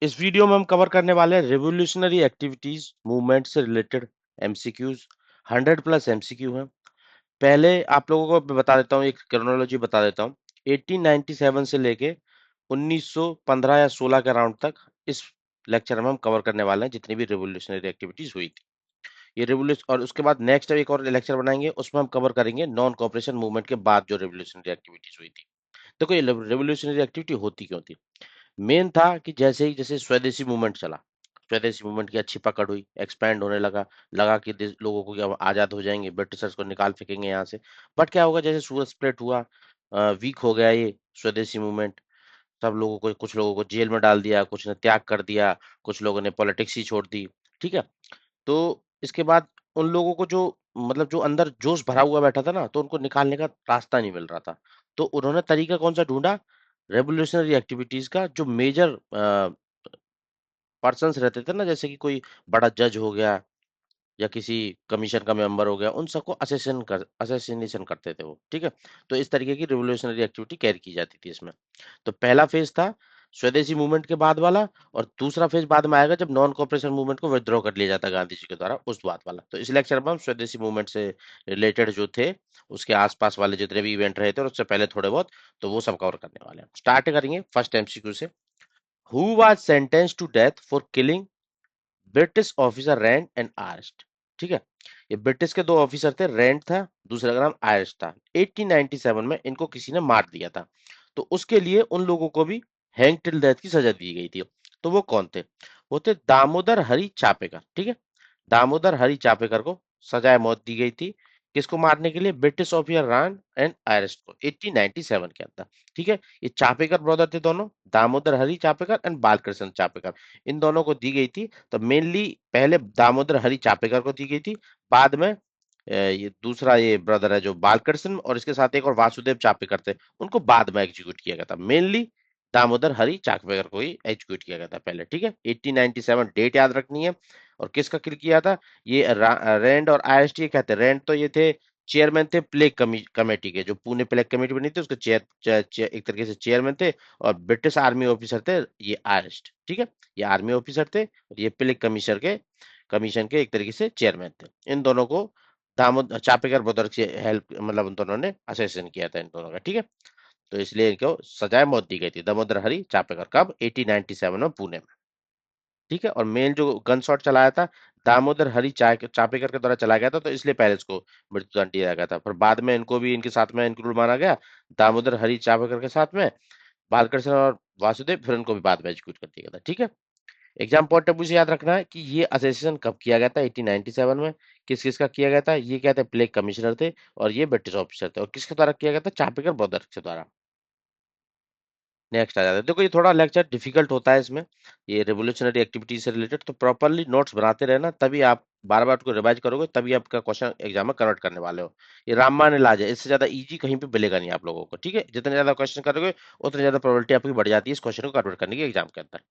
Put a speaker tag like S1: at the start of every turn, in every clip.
S1: इस वीडियो में हम कवर करने वाले हैं रिवोल्यूशनरी एक्टिविटीज मूवमेंट से रिलेटेड एमसीक्यूज। 100+ एमसीक्यू हैं। पहले आप लोगों को मैं बता देता हूँ, एक क्रोनोलॉजी बता देता हूँ। 1897 से लेके 1915 या 16 के अराउंड तक इस लेक्चर में हम कवर करने वाले हैं जितनी भी रिवोल्यूशनरी एक्टिविटीज हुई थी। ये रिवोल्यूशन और उसके बाद नेक्स्ट एक और लेक्चर बनाएंगे, उसमें हम कवर करेंगे नॉन कॉपरेशन मूवमेंट के बाद जो रिवोल्यूशनरी एक्टिविटीज हुई थी। देखो ये रिवोल्यूशनरी एक्टिविटी होती क्यों थी। मेन था कि जैसे स्वदेशी मूवमेंट चला, स्वदेशी मूवमेंट की अच्छी पकड़ हुई, एक्सपैंड होने लगा। लगा कि लोगों को कि अब आजाद हो जाएंगे, ब्रिटिशर्स को निकाल फेंकेंगे यहाँ से। बट क्या होगा, जैसे सूरत स्प्लिट हुआ, वीक हो गया ये स्वदेशी मूवमेंट। सब लोगों को, कुछ लोगों को जेल में डाल दिया, कुछ ने त्याग कर दिया, कुछ लोगों ने पॉलिटिक्स ही छोड़ दी। ठीक है। तो इसके बाद उन लोगों को जो, मतलब जो अंदर जोश भरा हुआ बैठा था ना, तो उनको निकालने का रास्ता नहीं मिल रहा था। तो उन्होंने तरीका कौन सा ढूंढा, रेवोल्यूशनरी एक्टिविटीज का। जो मेजर पर्सन्स रहते थे ना, जैसे कि कोई बड़ा जज हो गया या किसी कमीशन का मेंबर हो गया, उन सबको असेसिनेशन करते थे वो। ठीक है। तो इस तरीके की रिवोल्यूशनरी एक्टिविटी कैरी की जाती थी इसमें। तो पहला फेज था स्वदेशी मूवमेंट के बाद वाला, और दूसरा फेज बाद में आएगा जब नॉन कॉपरेशन मूवमेंट को विथड्रॉ कर लिया जाता गांधी जी के द्वारा, उस बात वाला। तो इस लेक्चर में हम स्वदेशी मूवमेंट से रिलेटेड जो थे, उसके आसपास वाले जितने भी इवेंट रहे थे और उससे पहले थोड़े बहुत, तो वो सब कवर करने वाले हैं। स्टार्ट करेंगे फर्स्ट एमसीक्यू से। Who was sentenced to death for killing British officer Rand and Ayerst. ठीक है। ये ब्रिटिश के दो ऑफिसर थे, रैंड था, दूसरा का नाम आयरस्ट था। 1897 में इनको किसी ने मार दिया था। तो उसके लिए उन लोगों को भी हैंग टिल डेथ की सजा दी गई थी। तो वो कौन थे, वो थे दामोदर हरि चापेकर। ठीक है। दामोदर हरि चापेकर को सजाए मौत दी गई थी। किसको मारने के लिए, ब्रिटिश ऑफिसर रैंड एंड आयरस्ट को, 1897 के अंदर। ठीक है। ये चापेकर ब्रदर थे दोनों, दामोदर हरि चापेकर एंड बालकृष्ण चापेकर। इन दोनों को दी गई थी। तो मेनली पहले दामोदर हरि चापेकर को दी गई थी। बाद में ये दूसरा ये ब्रदर है जो बालकृष्ण, और इसके साथ एक और वासुदेव चापेकर थे, उनको बाद में एग्जीक्यूट किया गया था। मेनली दामोदर हरि चापेकर को ही एग्जीक्यूट किया गया था पहले। ठीक है। 1897 डेट याद रखनी है। और किसका किल किया था, ये रैंड और आईएसटी कहते हैं। रैंड तो ये थे चेयरमैन थे प्लेग कमेटी के, जो पुणे प्लेग कमेटी बनी थी उसके एक तरीके से चेयरमैन थे। और ब्रिटिश आर्मी ऑफिसर थे ये आयस्ट। ठीक है। ये आर्मी ऑफिसर थे और ये प्लेग कमीशन के एक तरीके से चेयरमैन थे। इन दोनों को दामोदर चापेकर ब्रदर से हेल्प, मतलब उन दोनों ने असेसिन किया था इन दोनों का। ठीक है। तो इसलिए इनको सजाए मौत दी गई थी, दामोदर हरि चापेकर, कब, 1897 में पुणे में। ठीक है। और मेन जो गन शॉट चलाया था, दामोदर हरि चापेकर के द्वारा चलाया गया था, तो इसलिए पहले इसको मृत्युदंड दिया गया था। फिर बाद में इनको भी इनके साथ में इंक्लूड माना गया, दामोदर हरि चापेकर के साथ में बालकृष्ण और वासुदेव, फिर इनको भी बाद में एग्जीक्यूट कर दिया गया था। ठीक है। एग्जाम पॉइंट ऑफ व्यू से याद रखना है कि ये असेसिनेशन कब किया गया था, 1897 में। किस किस का किया गया था, ये क्या थे, प्लेग कमिश्नर थे, और ये ब्रिटिश ऑफिसर थे। और किसके द्वारा किया गया था, चापेकर ब्रदर्स के द्वारा। नेक्स्ट आ जाता है। देखो ये थोड़ा लेक्चर डिफिकल्ट होता है इसमें, ये रिवोल्यूशनरी एक्टिविटी से रिलेटेड, तो प्रॉपरली नोट्स बनाते रहना, तभी आप बार बार उसको रिवाइज करोगे, तभी आपका क्वेश्चन एग्जाम में कन्वर्ट करने वाले हो। ये राममान इलाज है, इससे ज्यादा इजी कहीं पे मिलेगा नहीं आप लोगों को। ठीक है। जितने ज्यादा क्वेश्चन करोगे उतनी ज्यादा प्रोबेबिलिटी आपकी बढ़ जाती है इस क्वेश्चन को कन्वर्ट करने की एग्जाम के अंदर।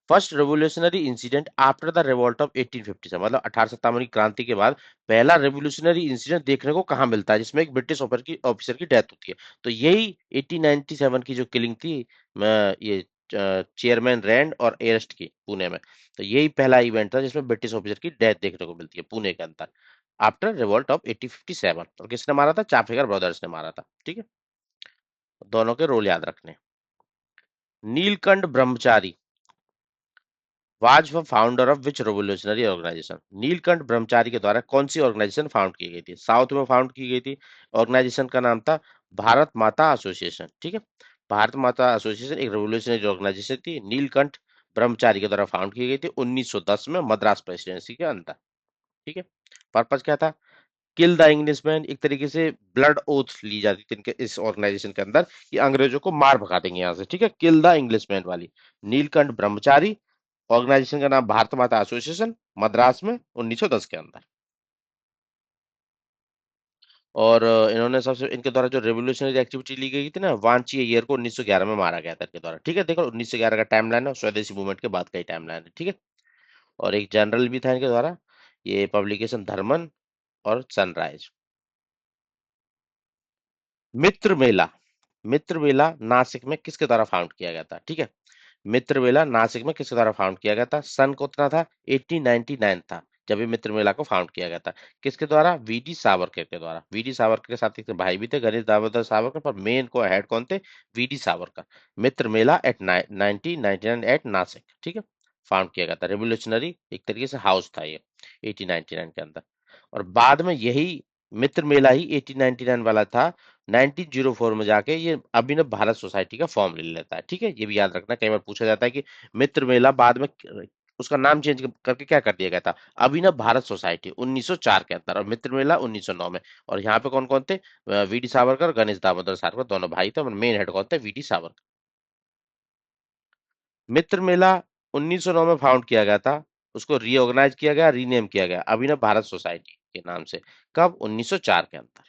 S1: First revolutionary incident after the revolt of 1857, मतलब 1857 की क्रांति के बाद पहला रेवोल्यूशनरी इंसिडेंट देखने को कहाँ मिलता है, जिसमें एक ब्रिटिश ऑफिसर की डेथ होती है। तो यही 1897 की जो किलिंग थी, ये चेयरमैन रैंड और एरेस्ट की पुणे में, तो यही पहला इवेंट था जिसमें ब्रिटिश ऑफिसर की डेथ देखने को मिलती है पुणे के अंदर, आफ्टर रिवॉल्ट ऑफ 1857। और किसने मारा था, चापेकर ब्रदर्स ने मारा था। ठीक है। दोनों के रोल याद रखने। Neelkanth Brahmachari was the founder of which revolutionary organisation. Neelkanth Brahmachari के द्वारा कौन सी ऑर्गेनाइजेशन फाउंड की गई थी, साउथ में फाउंड की गई थी। ऑर्गेनाइजेशन का नाम था भारत माता एसोसिएशन। ठीक है। भारत माता एसोसिएशन एक रेवोल्यूशनरी ऑर्गेनाइजेशन थी, नीलकंठ ब्रह्मचारी के द्वारा फाउंड की गई थी 1910 में मद्रास प्रेसिडेंसी के अंदर। ठीक है। पर्पज क्या था, किल द इंग्लिशमैन, एक तरीके से ब्लड ओथ ली जाती थी इनके इस ऑर्गेनाइजेशन के अंदर, कि अंग्रेजों को मार भगा देंगे यहाँ से। ठीक है। किल द इंग्लिशमैन वाली। नीलकंठ ब्रह्मचारी, ऑर्गेनाइजेशन का नाम भारत माता एसोसिएशन, मद्रास में 1910 के अंदर। और इन्होंने सबसे, इनके द्वारा जो रेवोल्यूशनरी एक्टिविटी ली गई थी ना, वांची ईयर को 1911 में मारा गया था इनके द्वारा। ठीक है। देखो 1911 का टाइमलाइन है, स्वदेशी मूवमेंट के बाद का ही टाइमलाइन है। ठीक है। और एक जनरल भी था इनके द्वारा, ये पब्लिकेशन धर्मन और सनराइज। मित्र मेला, मित्र मेला नासिक में किसके द्वारा फाउंड किया गया था। ठीक है। मित्र मेला नासिक में किसके द्वारा फाउंड किया गया था? सन कितना था? 1899 था जब ये मित्र मेला को फाउंड किया गया था। किसके द्वारा? वीडी सावरकर के द्वारा। वीडी सावरकर के साथ एक भाई भी थे, गणेश दामोदर सावरकर, पर मेन को हेड कौन थे? वीडी सावरकर। मित्र मेला एट 1999 एट नासिक, ठीक है, फाउंड किया गया था। रेवोल्यूशनरी एक तरीके से हाउस था ये 1899 के अंदर। और बाद में यही मित्र मेला ही 1899 वाला था, 1904 में जाके ये अभिनव भारत सोसाइटी का फॉर्म ले लेता है। ठीक है, ये भी याद रखना, कई बार पूछा जाता है कि मित्र मेला बाद में उसका नाम चेंज करके क्या कर दिया गया था? अभिनव भारत सोसाइटी 1904 के अंदर, और मित्र मेला 1909 में। और यहाँ पे कौन कौन थे? वीडी सावरकर, गणेश दामोदर सावरकर, दोनों भाई थे, और मेन हेड कौन थे? वीडी सावरकर। मित्र मेला 1909 में फाउंड किया गया था, उसको रीऑर्गेनाइज किया गया, रीनेम किया गया अभिनव भारत सोसाइटी के नाम से। कब? 1904 के अंदर।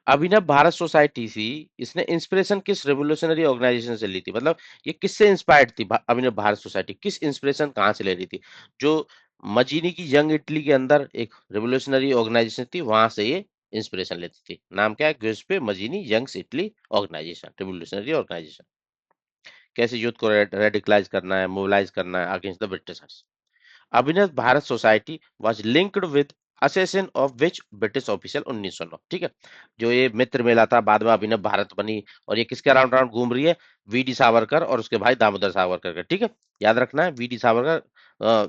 S1: अभिनव भारत सोसाइटी थी, इसने इंस्पिरेशन किस रेवोल्यूशनरी ऑर्गेनाइजेशन से ली थी? मतलब ये किससे इंस्पायर्ड थी? अभिनव भारत सोसाइटी किस इंस्पिरेशन कहाँ से ले रही थी? जो मजीनी की जंग इटली के अंदर एक रेवोल्यूशनरी ऑर्गेनाइजेशन थी, वहां से ये इंस्पिरेशन लेती थी। नाम क्या है? Giuseppe Mazzini Young's Italy organisation, revolutionary organisation. कैसे यूथ को रेडिकलाइज करना है, मोबिलाइज करना है against the Britishers. Abhinav Bharat society was linked with assassination of which British official 1909, ठीक है। जो ये मित्र मेला था, बाद में अभिनव भारत बनी, और ये किसके अराउंड अराउंड घूम रही है? वीडी सावरकर और उसके भाई दामोदर सावरकर का, ठीक है। याद रखना है, वीडी सावरकर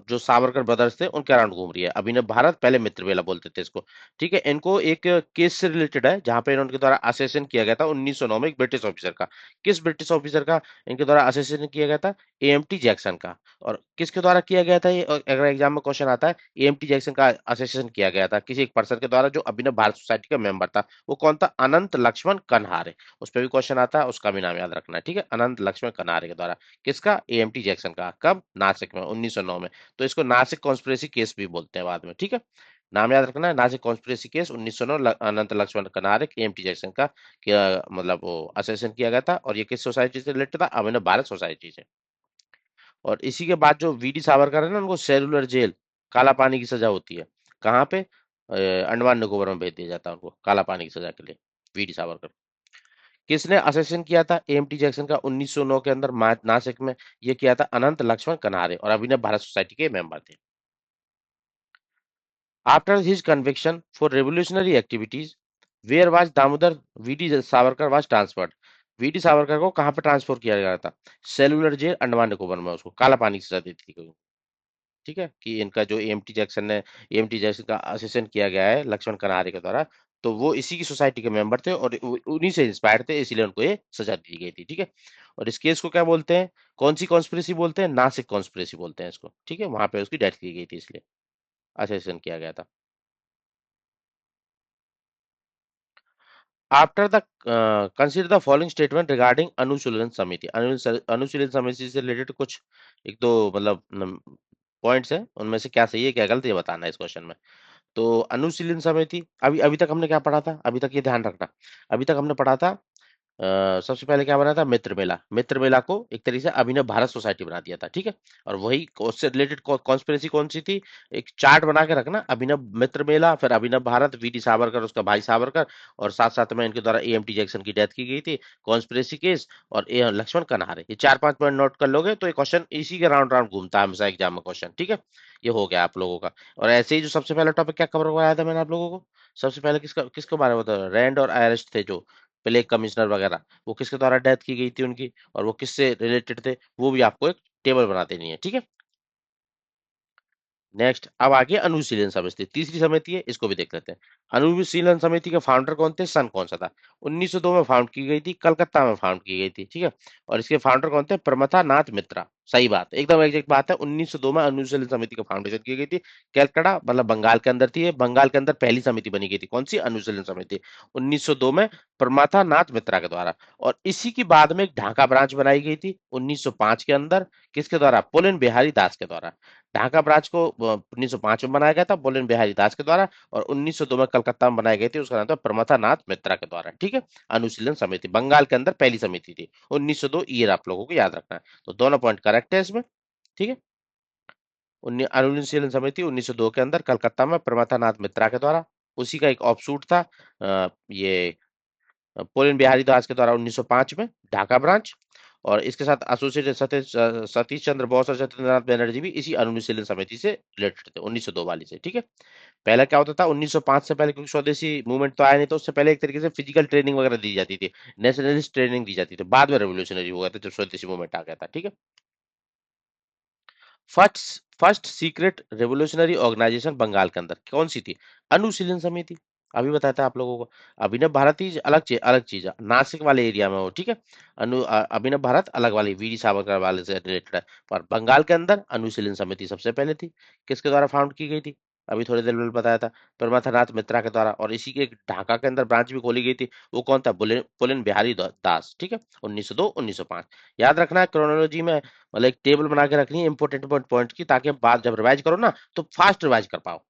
S1: जो सावरकर ब्रदर्स थे उनके अराउंड घूम रही है। अभिनव भारत, पहले मित्र मेला बोलते थे इसको, ठीक है। इनको एक केस से रिलेटेड है जहां पे इनके द्वारा असेसन किया गया था 1909 में एक ब्रिटिश ऑफिसर का। किस ब्रिटिश ऑफिसर का इनके द्वारा असेसन किया गया था? एएमटी जैक्सन का। और किसके द्वारा किया गया था ये? अगर एग्जाम में क्वेश्चन आता है, एएमटी जैक्सन का असेसिनेशन किया गया था किसी एक पर्सन के द्वारा जो अभिनव भारत सोसाइटी का मेंबर था। वो कौन था? अनंत लक्ष्मण कन्हारे। उस पर भी क्वेश्चन आता है, उसका भी नाम याद रखना है, ठीक है। अनंत लक्ष्मण कन्हारे के द्वारा। किसका? एएमटी जैक्सन का। कब? नासिक में 1909 में। तो इसको नासिक कॉन्स्पिरेसी केस भी बोलते हैं बाद में, ठीक है। नाम याद रखना है, नासिक कॉन्स्पिरेसी केस 1909, अनंत लक्ष्मण कन्हारे, एएमटी जैक्सन का मतलब वो असेसिनेशन किया गया था। और ये किस सोसाइटी से रिलेटेड था? अभिनव भारत सोसाइटी से। और इसी के बाद जो वीडी सावरकर है ना, उनको सेलुलर जेल, काला पानी की सजा होती है। कहाँ पे? अंडमान निकोबार में भेज दिया जाता है उनको काला पानी की सजा के लिए। वीडी सावरकर। किसने असेसिन किया था एएमटी जैक्सन का 1909 के अंदर नासिक में? ये किया था अनंत लक्ष्मण कन्हारे, और अभिनव भारत सोसाइटी के मेंबर थे। After his conviction for revolutionary activities, where was Damodar VD Savarkar was transferred? VD Savarkar को कहाँ पे ट्रांसफर किया गया था? सेलुलर जेल अंडमान निकोबार में, उसको काला पानी की सजा दी थी। ठीक है, कि इनका जो एएमटी जैक्सन ने, एएमटी जैक्सन का असिस्टेंट किया गया है लक्ष्मण कनारे के द्वारा, तो वो इसी की सोसाइटी के मेंबर थे और उन्हीं से इंस्पायर्ड थे, इसीलिए उनको ये सजा दी गई थी, ठीक है। और इस केस को क्या बोलते हैं? कौन सी कॉन्स्पिरेसी बोलते हैं? नासिक कॉन्स्पिरेसी बोलते हैं इसको, ठीक है। वहां पे उसकी डेथ की गई थी, इसलिए असिस्टेंट किया गया था। After the consider the following statement regarding Anushilan Samiti. अनुशीलन समिति से रिलेटेड कुछ एक दो मतलब पॉइंट्स हैं, उनमें से क्या सही है क्या गलत है, ये बताना है इस क्वेश्चन में। तो अनुशीलन समिति, अभी अभी तक हमने क्या पढ़ा था? अभी तक ये ध्यान रखना, अभी तक हमने पढ़ा था सबसे पहले क्या बना था? मित्र मेला। मित्र मेला को एक तरीके से अभिनव भारत सोसाइटी बना दिया था, ठीक है। और वही उससे रिलेटेड कॉन्स्पिरेसी कौन सी थी? एक चार्ट बना के रखना, अभिनव मित्र मेला, फिर अभिनव भारत, वीडी सावरकर, उसका भाई सावरकर, और साथ साथ में इनके द्वारा एएमटी जैक्सन की डेथ की गई थी, कॉन्स्पिरेसी केस, और लक्ष्मण कन्हारे। ये 4-5 पॉइंट नोट कर लोगे तो ये क्वेश्चन इसी के राउंड राउंड घूमता है हमेशा एग्जाम में क्वेश्चन, ठीक है। ये हो गया आप लोगों का। और ऐसे ही जो सबसे पहला टॉपिक क्या कवर कराया था मैंने आप लोगों को? सबसे पहले किसका किसके बारे में बताया? रैंड और आयरिस्ट थे जो प्लेग कमिश्नर वगैरह, वो किसके द्वारा डेथ की गई थी उनकी, और वो किससे रिलेटेड थे, वो भी आपको एक टेबल बना देनी है, ठीक है। नेक्स्ट, अब आगे अनुशीलन समिति, तीसरी समिति है, इसको भी देख लेते हैं। अनुशीलन समिति के फाउंडर कौन थे? सन कौन सा था? 1902 में फाउंड की गई थी, कलकत्ता में फाउंड की गई थी, ठीक है। और इसके फाउंडर कौन थे? प्रमथा नाथ मित्रा। सही बात, एकदम एग्जैक्ट बात है। 1902 में अनुशीलन समिति का फाउंडेशन की गई थी। कलकत्ता मतलब बंगाल के अंदर थी ये, बंगाल के अंदर पहली समिति बनी गई थी। कौन सी? अनुशीलन समिति, 1902 में प्रमथा नाथ मित्रा के द्वारा। और इसी की बाद में एक ढाका ब्रांच बनाई गई थी 1905 के अंदर। किसके द्वारा? पुलिन बिहारी दास के द्वारा। ढाका ब्रांच को 1905 में बनाया गया था पुलिन बिहारी दास के द्वारा, और 1902 में कलकत्ता में बनाई गई थी, उसका नाम था प्रमथा नाथ मित्रा के द्वारा, ठीक है। अनुशीलन समिति बंगाल के अंदर पहली समिति थी 1902, ईयर आप लोगों को याद रखना है। तो दोनों पॉइंट करेक्ट है इसमें, ठीक है। अनुशीलन समिति 1902 के अंदर कलकत्ता में प्रमथा नाथ मित्रा के द्वारा। उसी का एक ऑफशूट था ये पुलिन बिहारी दास के द्वारा 1905 में ढाका ब्रांच, और इसके साथ एसोसिएटेड सतीश सतीश चंद्र बोस और सत्येंद्रनाथ बनर्जी भी इसी अनुशीलन समिति से रिलेटेड थे 1902 वाली से, ठीक है। पहला क्या होता था 1905 से पहले, क्योंकि स्वदेशी मूवमेंट तो आया नहीं, तो उससे पहले एक तरीके से फिजिकल ट्रेनिंग वगैरह दी जाती थी, नेशनलिस्ट ट्रेनिंग दी जाती थी, बाद में रेवोल्यूशनरी हो गया था जब स्वदेशी मूवमेंट आ गया था, ठीक है। First first secret revolutionary organisation Bengal के अंदर कौन सी थी? अनुशीलन समिति। अभी बताया था आप लोगों को। अभिनव भारती अलग चीज है, नासिक वाले एरिया में हो, ठीक है। अभिनव भारत अलग वाली वीर सावरकर वाले से रिलेटेड है। पर बंगाल के अंदर अनुशीलन समिति सबसे पहले थी। किसके द्वारा फाउंड की गई थी? अभी थोड़ी देर पहले बताया था, परमाथनाथ मित्रा के द्वारा, और इसी के एक ढाका के अंदर ब्रांच भी खोली गई थी। वो कौन था? पुलिन बिहारी दास, ठीक है। 1902 1905। याद रखना है क्रोनोलॉजी में, मतलब एक टेबल बना के रखनी है इंपॉर्टेंट पॉइंट की, ताकि बात जब रिवाइज करो ना तो फास्ट रिवाइज कर पाओ।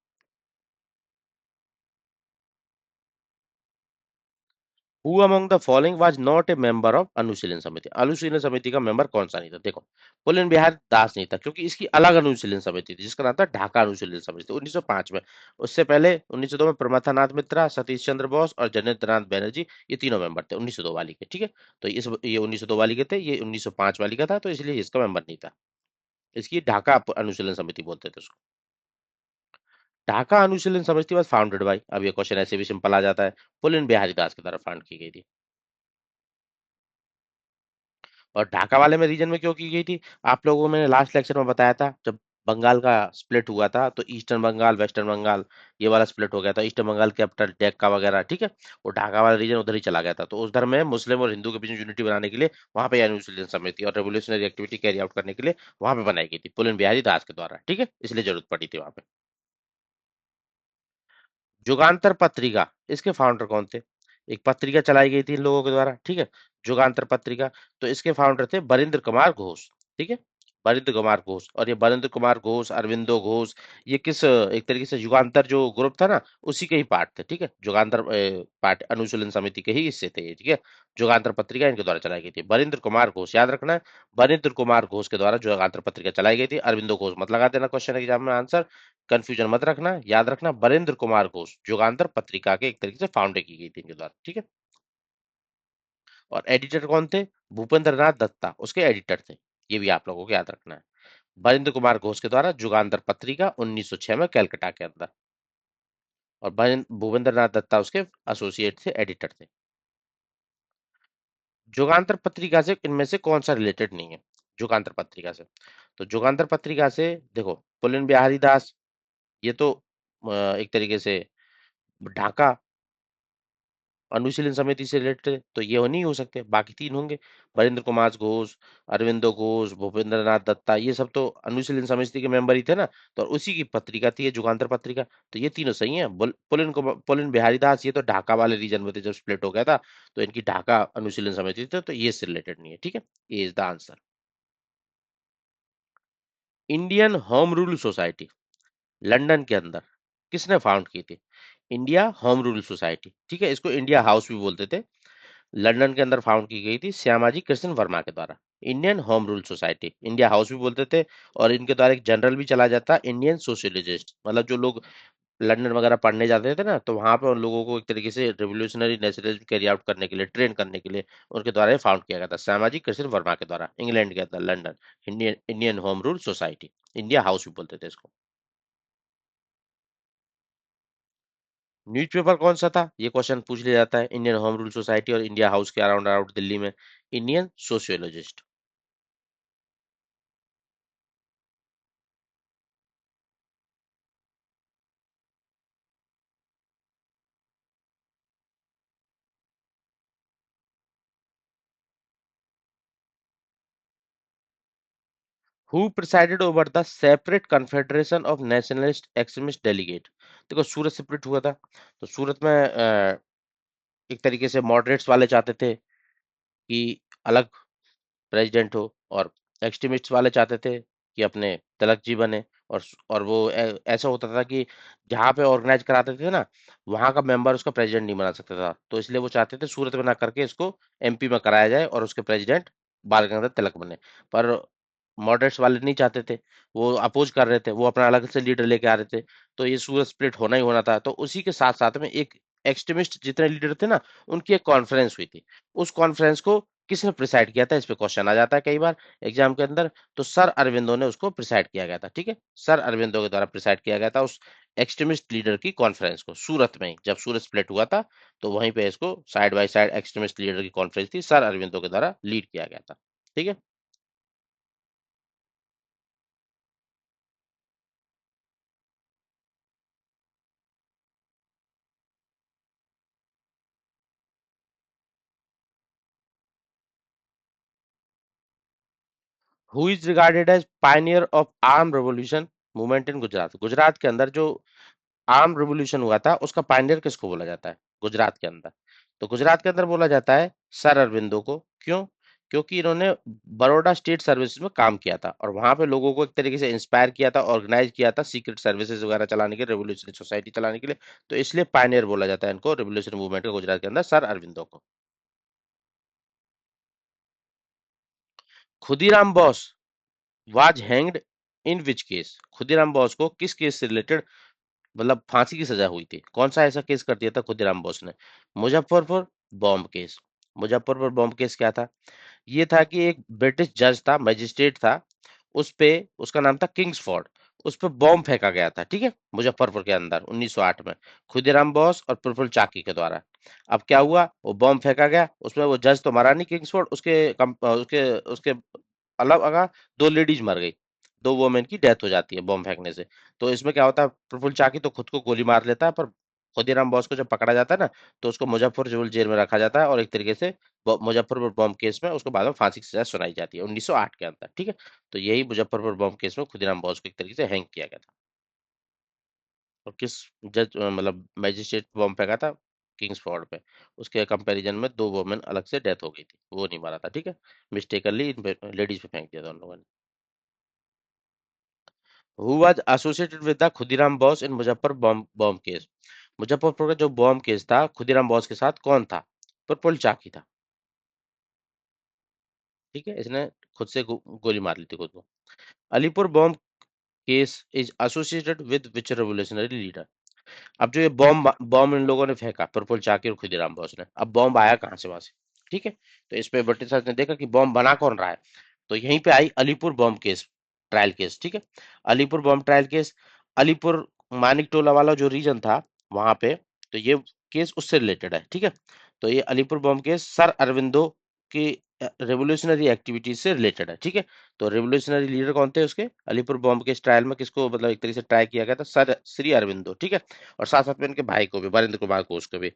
S1: Who among the following was not a member of Anushilan Samiti? अनुशीलन समिति का मेंबर कौन सा नहीं था? देखो, पुलिन बिहार दास नहीं था, क्योंकि इसकी अलग अनुशीलन समिति थी जिसका नाम था ढाका अनुशीलन समिति 1905 में। उससे पहले 1902 में प्रमथनाथ मित्रा, सतीश चंद्र बोस और जनेन्द्रनाथ बैनर्जी, ये तीनों मेंबर थे 1902 वाली के, ठीक है। तो ये 1902 वाली के थे, ये 1905 वाली का था, तो इसलिए इसका मेंबर नहीं था। इसकी ढाका अनुशीलन समिति बोलते थे उसको। ढाका अनुशीलन समिति वाज फाउंडेड बाय, अब ये क्वेश्चन ऐसे भी सिंपल आ जाता है, पुलिन बिहारी दास की तरफ फाउंड की गई थी। और ढाका वाले में रीजन में क्यों की गई थी? आप लोगों को मैंने लास्ट लेक्चर में बताया था, जब बंगाल का स्प्लिट हुआ था तो ईस्टर्न बंगाल वेस्टर्न बंगाल ये वाला स्प्लिट हो गया था। ईस्टर्न बंगाल कैपिटल डेक्का वगैरह, ठीक है। वो ढाका वाला रीजन उधर ही चला गया था, तो उस धर्म में मुस्लिम और हिंदू के बीच यूनिटी बनाने के लिए वहां पे अनुशीलन समिति और रेवोल्यूशनरी एक्टिविटी कैरी आउट करने के लिए वहां पे बनाई गई थी पुलिन बिहारी दास के द्वारा, ठीक है। इसलिए जरूरत पड़ी थी वहां पे। जुगांतर पत्रिका, इसके फाउंडर कौन थे? एक पत्रिका चलाई गई थी इन लोगों के द्वारा, ठीक है, जुगांतर पत्रिका। तो इसके फाउंडर थे बरिंद्र कुमार घोष, ठीक है। बरिंद्र कुमार घोष, और ये बरिंद्र कुमार घोष, अरविंदो घोष, ये किस एक तरीके से युगांतर जो ग्रुप था ना, उसी के ही पार्ट थे, ठीक है। युगांतर पार्ट अनुशीलन समिति के ही हिस्से थे ये, ठीक है। जुगांतर पत्रिका इनके द्वारा चलाई गई थी। बरिंद्र कुमार घोष, याद रखना है, बरिंद्र कुमार घोष के द्वारा जुगांतर पत्रिका चलाई गई थी। अरविंदो घोष मत लगा देना क्वेश्चन एग्जाम में आंसर, कंफ्यूजन मत रखना, याद रखना, बरेंद्र कुमार घोष युगांतर पत्रिका के एक तरीके से फाउंड की गई थी इनके द्वारा, ठीक है। और एडिटर कौन थे? भूपेंद्र नाथ दत्ता उसके एडिटर थे, ये भी आप लोगों को याद रखना है। बरेंद्र कुमार घोष के द्वारा युगांतर पत्रिका 1906 में कलकत्ता के अंदर, और भूपेंद्र नाथ दत्ता उसके एसोसिएट थे, एडिटर थे। युगांतर पत्रिका से इनमें से कौन सा रिलेटेड नहीं है? युगांतर पत्रिका से, तो युगांतर पत्रिका से देखो, पुलिन बिहारी दास, ये तो एक तरीके से ढाका अनुशीलन समिति से रिलेटेड है, तो ये नहीं हो सकते, बाकी तीन होंगे। बरिंद्र कुमार घोष, अरविंदो घोष, भूपेंद्र नाथ दत्ता, ये सब तो अनुशीलन समिति के मेंबर ही थे ना, तो उसी की पत्रिका थी ये जुगांतर पत्रिका। तो ये तीनों सही है। पुलिन बिहारी दास ये तो ढाका वाले रीजन में थे जब स्प्लिट हो गया था, तो इनकी ढाका अनुशीलन समिति थी, तो ये इससे रिलेटेड नहीं है, ठीक है। ये is the answer. Indian home rule society London के अंदर किसने फाउंड की थी? इंडिया होम रूल सोसाइटी, ठीक है, इसको इंडिया हाउस भी बोलते थे। लंदन के अंदर फाउंड की गई थी श्यामाजी कृष्ण वर्मा के द्वारा। Indian home rule society, India house भी बोलते थे। और इनके द्वारा एक जनरल भी चला जाता, इंडियन सोशलिस्ट, मतलब जो लोग लंदन वगैरह पढ़ने जाते थे ना, तो वहां पे उन लोगों को एक तरीके से रिवोल्यूशनरी नेशनलिज्म कैरी आउट करने के लिए, ट्रेन करने के लिए उनके द्वारा फाउंड किया गया था, श्यामाजी कृष्ण वर्मा के द्वारा, इंग्लैंड के अंदर London. Indian home rule society, India house भी बोलते थे इसको। न्यूज़पेपर कौन सा था? ये क्वेश्चन पूछ लिया जाता है इंडियन होम रूल सोसाइटी और इंडिया हाउस के अराउंड अराउंड दिल्ली में। Indian sociologist. Who presided over the separate confederation of nationalist extremist delegate? देखो, सूरत सेपरेट हुआ था, तो सूरत में एक तरीके से मॉडरेट्स वाले चाहते थे कि अलग प्रेसिडेंट हो, और एक्सट्रीमिस्ट वाले चाहते थे कि अपने तिलक जी बने। और वो ऐसा होता था कि जहाँ पे ऑर्गेनाइज कराते थे ना, वहाँ का मेंबर उसका प्रेसिडेंट नहीं बना सकता था, तो इसलिए वो चाहते थे सूरत में ना करके इसको एमपी में कराया जाए और उसके प्रेसिडेंट बाल गंगाधर तिलक बने। पर मॉडरेट्स वाले नहीं चाहते थे, वो अपोज कर रहे थे, वो अपना अलग से लीडर लेके आ रहे थे, तो ये सूरत स्प्लिट होना ही होना था। तो उसी के साथ साथ में एक एक्सट्रीमिस्ट जितने लीडर थे ना, उनकी एक कॉन्फ्रेंस हुई थी। उस कॉन्फ्रेंस को किसने प्रिसाइड किया था, इस पे क्वेश्चन आ जाता है कई बार एग्जाम के अंदर। तो सर अरविंदो ने उसको प्रिसाइड किया गया था, ठीक है। सर अरविंदो के द्वारा प्रिसाइड किया गया था उस एक्सट्रीमिस्ट लीडर की कॉन्फ्रेंस को, सूरत में ही जब सूरत स्प्लिट हुआ था। तो वहीं पे इसको side by side extremist leader की कॉन्फ्रेंस थी, सर अरविंदो के द्वारा लीड किया गया था, ठीक है। Who is regarded as pioneer of arm revolution movement in Gujarat. Gujarat के अंदर जो आर्म रिवॉल्यूशन हुआ था, उसका पायनियर किसको बोला जाता है गुजरात के अंदर? तो गुजरात के अंदर बोला जाता है सर अरविंदो को। क्यों? क्योंकि इन्होंने बड़ौदा स्टेट सर्विसेज में काम किया था और वहां पे लोगों को एक तरीके से इंस्पायर किया था, ऑर्गेनाइज किया था सीक्रेट सर्विसेज वगैरह चलाने के, रेवोल्यूशनरी सोसाइटी चलाने के लिए। तो इसलिए पायनियर बोला जाता है इनको, रेवोल्यूशन मूवमेंट का गुजरात के अंदर सर अरविंदो को। Khudiram Bose was hanged in which case. Khudiram Bose को किस केस से रिलेटेड मतलब फांसी की सजा हुई थी? कौन सा ऐसा केस कर दिया था खुदीराम बोस ने? Muzaffarpur bomb case. Muzaffarpur bomb case क्या था? ये था कि एक ब्रिटिश जज था, मजिस्ट्रेट था, उस पे उसका नाम था किंग्सफोर्ड। उस पे बॉम्ब फेंका गया था, ठीक है, मुजफ्फरपुर के अंदर 1908 में, खुदीराम बोस और प्रफुल्ल चाकी के द्वारा। अब क्या हुआ, वो बॉम्ब फेंका गया, उसमें वो जज तो मरा नहीं किंग्सफोर्ड, उसके अलग अगा दो लेडीज मर गई, दो वोमेन की डेथ हो जाती है बॉम्ब फेंकने से। तो इसमें क्या होता है, प्रफुल्ल चाकी तो खुद को गोली मार लेता है, पर खुदीराम बोस को जब पकड़ा जाता है ना, तो उसको मुजफ्फर जेल जेल में रखा जाता है और एक तरीके से मुजफ्फरपुर बॉम्ब केस में उसको बाद में फांसी की सजा सुनाई जाती है 1908 के अंदर, ठीक है। तो यही मुजफ्फरपुर बॉम्ब केस में खुदीराम बोस को एक तरीके से हैंग किया गया था। और किस जज मतलब मैजिस्ट्रेट बॉम्ब फेंका था? किंग्सफोर्ड पे। उसके कंपैरिजन में दो वुमेन अलग से डेथ हो गई थी, वो नहीं मारा था, ठीक है। मिस्टेकनली इन पे लेडीज पे फेंक दिया था उन लोगों ने। Who was associated with the Khudiram Bose in Muzaffar bomb bomb case. Muzaffarpur का जो बॉम्ब केस था, खुदीराम बोस के साथ कौन था? प्रफुल्ल चाकी था, ठीक है। इसने खुद से गोली मार ली थी खुद को। Alipur bomb case is associated with which revolutionary leader. अब जो ये बॉम्ब बॉम्ब इन लोगों ने फेंका, प्रफुल्ल चाकी और खुदीराम बोस ने, अब बॉम्ब आया कहाँ से? वहां से, ठीक है। तो इस पे ब्रिटिशर्स ने देखा कि बॉम्ब बना कौन रहा है, तो यहीं पे आई Alipur bomb case trial case, ठीक है। Alipur bomb trial case, Alipur Maniktola वाला जो रीजन था वहां पे, तो ये केस उससे रिलेटेड है, ठीक है। तो ये Alipur bomb case sir Aurobindo की रेवोल्यूशनरी एक्टिविटीज से रिलेटेड है, ठीक है। तो रेवोल्यूशनरी लीडर कौन थे उसके? अलीपुर बॉम्ब के इस ट्रायल में किसको मतलब एक तरीके से ट्राई किया गया था? सर श्री अरविंदो, ठीक है। और साथ साथ में इनके भाई को भी, वीरेंद्र कुमार घोष को भी।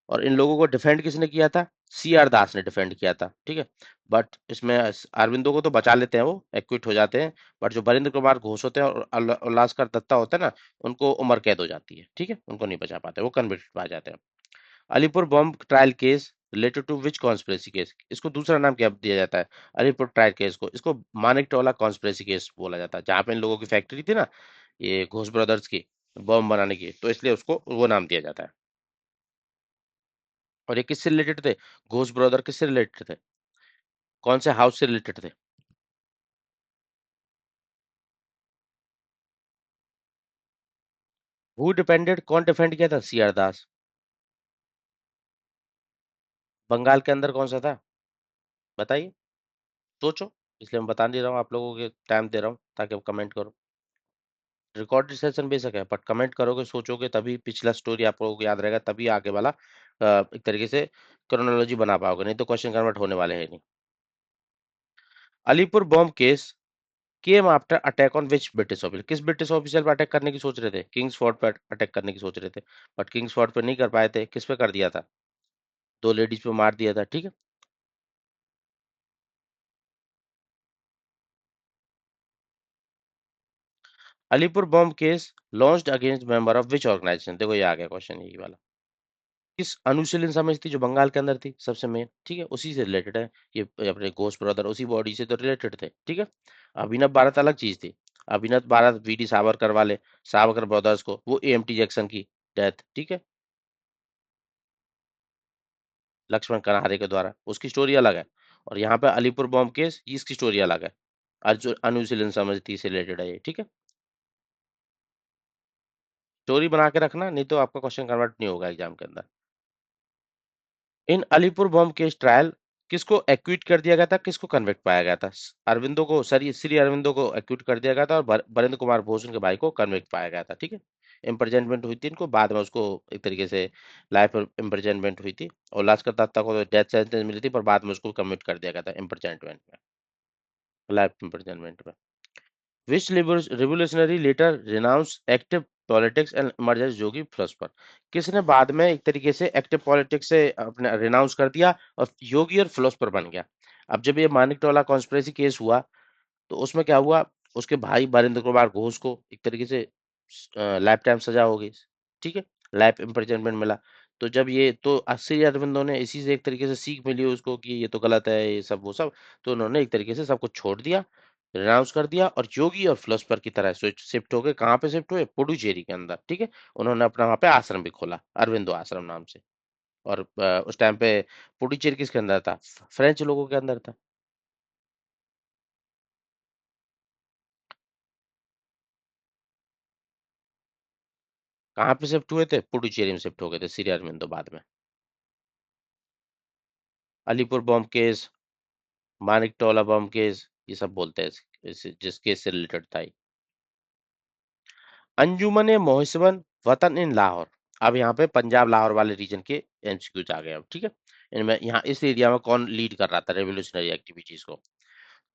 S1: और इन लोगों को डिफेंड किसने किया था? सी आर दास ने डिफेंड किया था, ठीक है। बट इसमें अरविंदो को तो बचा लेते हैं, वो एक्विट हो जाते हैं। बट जो वीरेंद्र कुमार घोष होते हैं और उल्लासकर दत्ता होता है ना, उनको उम्र कैद हो जाती है, ठीक है, उनको नहीं बचा पाते, वो कन्विक्टेड आ जाते हैं। Alipur bomb trial case related to which conspiracy case. इसको दूसरा नाम क्या दिया जाता है अलीपुर ट्रायल केस को? इसको मानिक टोला कॉन्स्पिरेसी केस बोला जाता है, जहां पे इन लोगों की फैक्ट्री थी ना, ये घोष ब्रदर्स की, बॉम्ब बनाने की, तो इसलिए उसको वो नाम दिया जाता है। और ये किससे रिलेटेड थे? घोष ब्रदर किससे रिलेटेड थे? कौन से हाउस से रिलेटेड थे? हु डिपेंडेड, कौन डिफेंड किया था? सी आर दास। बंगाल के अंदर कौन सा था, बताइए, सोचो। इसलिए मैं बता नहीं रहा हूँ, आप लोगों के टाइम दे रहा हूँ ताकि आप कमेंट करो। रिकॉर्डेड सेशन बेशक है, बट कमेंट करोगे, सोचोगे, तभी पिछला स्टोरी आप लोगों को याद रहेगा, तभी आगे वाला एक तरीके से क्रोनोलॉजी बना पाओगे, नहीं तो क्वेश्चन कन्वर्ट होने वाले हैं नहीं। Alipur bomb case came after attack on which British officer. किस ब्रिटिश ऑफिसर पर अटैक करने की सोच रहे थे? किंग्स फोर्ट पर अटैक करने की सोच रहे थे, बट किंग्स फोर्ट पर नहीं कर पाए थे, किस पे कर दिया था? दो लेडीज पे मार दिया था, ठीक है। Alipur bomb case launched against member of which organisation. देखो ये आ गया क्वेश्चन, यही वाला। किस अनुशीलन समिति थी जो बंगाल के अंदर थी सबसे मेन, ठीक है, उसी से रिलेटेड है। ये अपने घोष ब्रदर उसी बॉडी से तो रिलेटेड थे, ठीक है। अभिनव भारत अलग चीज थी। अभिनव भारत वीडी सावरकर वाले, सावरकर ब्रदर्स को, वो एएमटी जैक्सन की डेथ, ठीक है, लक्ष्मण कनहरे के द्वारा, उसकी स्टोरी अलग है। और यहाँ पे अलीपुर बॉम्ब केस, इसकी स्टोरी अलग है। अनुशीलन समिति से रिलेटेड है ये, ठीक है। स्टोरी बना के रखना, नहीं तो आपका क्वेश्चन कन्वर्ट नहीं होगा एग्जाम के अंदर। इन अलीपुर बॉम्ब केस ट्रायल किसको एक्विट कर दिया गया था, किसको कन्विक्ट पाया गया था? अरविंदो को, सर श्री अरविंदो को एक्विट कर दिया गया था, और बरेंद्र कुमार भूषण के भाई को कन्विक्ट पाया गया था, ठीक है। इम्प्रिजनमेंट हुई थी इनको, बाद में उसको एक तरीके से लाइफ इम्प्रिजनमेंट हुई थी, और लाजपत दत्ता को डेथ सेंटेंस मिली थी, पर बाद में उसको कमिट कर दिया गया था इम्प्रिजनमेंट में, लाइफ इम्प्रिजनमेंट में। Which revolutionary later renounced active politics and emerged as Yogi philosopher? किसने बाद में एक तरीके से एक्टिव पॉलिटिक्स से अपने रिनाउंस कर दिया और योगी और फिलोसफर बन गया? अब जब ये मानिकटोला कॉन्स्पिरेसी केस हुआ, तो उसमें क्या हुआ, उसके भाई बारिंद्र कुमार घोष को एक तरीके से लाइफ टाइम सजा हो गई, ठीक है, लाइफ इम्प्रिजनमेंट मिला। तो जब ये तो अस्सी अरविंदो ने इसी से एक तरीके से सीख मिली उसको कि ये तो गलत है, ये सब वो सब, तो उन्होंने एक तरीके से सब कुछ छोड़ दिया, रिनाउंस कर दिया, और योगी और फिलोसफर की तरह शिफ्ट हो गए। कहाँ पे शिफ्ट हुए? पुडुचेरी के अंदर, ठीक है। उन्होंने अपना वहां पे आश्रम भी खोला, अरविंदो आश्रम नाम से। और उस टाइम पे पुडुचेरी किसके अंदर था? फ्रेंच लोगों के अंदर था। कहाँ पे शिफ्ट हुए थे? पुडुचेरी में शिफ्ट हो गए थे श्री अरविंदो बाद में। Alipur bomb case, Maniktola bomb case, ये सब बोलते हैं जिस केस से रिलेटेड था ये। अंजुमन ए मोहसिबन वतन इन लाहौर। अब यहाँ पे पंजाब लाहौर वाले रीजन के एमसीक्यूज आ गए अब, ठीक है। इनमें यहाँ इस एरिया में कौन लीड कर रहा था रेवोल्यूशनरी एक्टिविटीज को?